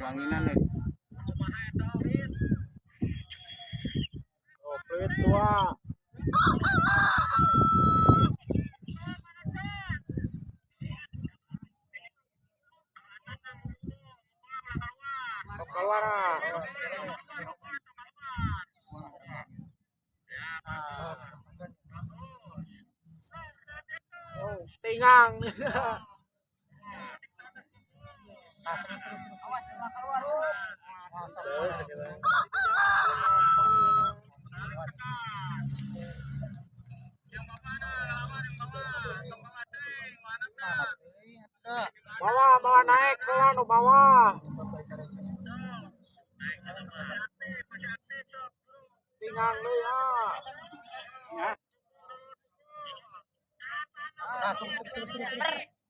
Wanginan nih. Oke tua. Keluar. Tingang. Bawa naik ke lanu bawah. Tingang deh ya.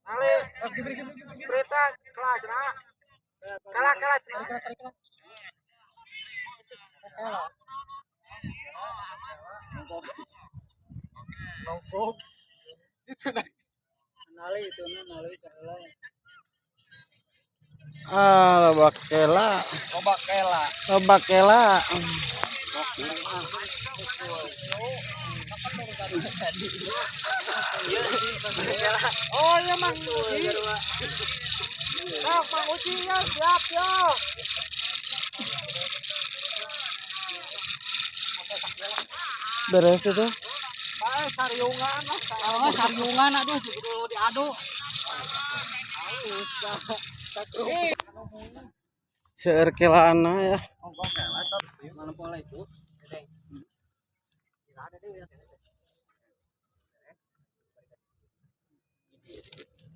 Alis, berita kelas nak. Kalah. Nongkrong. Itu nak. Nali kalah. Bakela. Oh iya Mang Uci. Mang Uci ya siap ya. Beres itu. Sariungan lah. Oh, sariungan aduh juga diaduk. Seueur kelaana ya. Mana pola itu?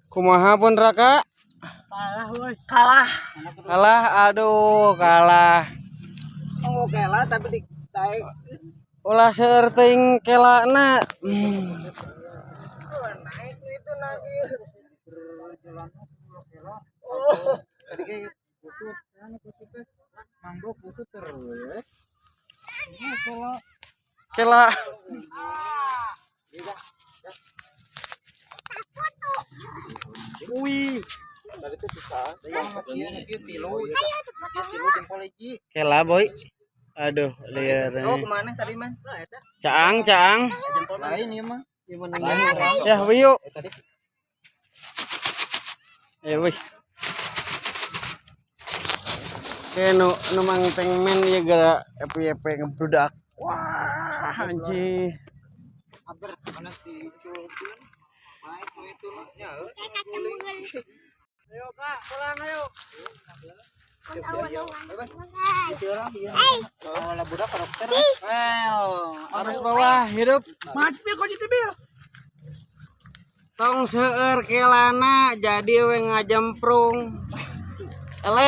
Kumaha pun Raka? Kalah, aduh, kalah. Oh, kalah tapi ditaik. Ulah seueur teuing kelana. Naik itu lagi. Kela. Wih. Kela boy. Aduh, liar. Oh, kemana tadi man? Caang. Lain ya mah. Ya, wiyu. Wih. Kayak nu mangteng men ya gara FYP ngebludak. Wah, anjing. Aber mana dicuekin. Naik itu nya. Ayo Kak, pulang ayo. Arus bawah hidup. Mati kok jadi bil. Tong seueur kelana jadi we ngajemprung. Ele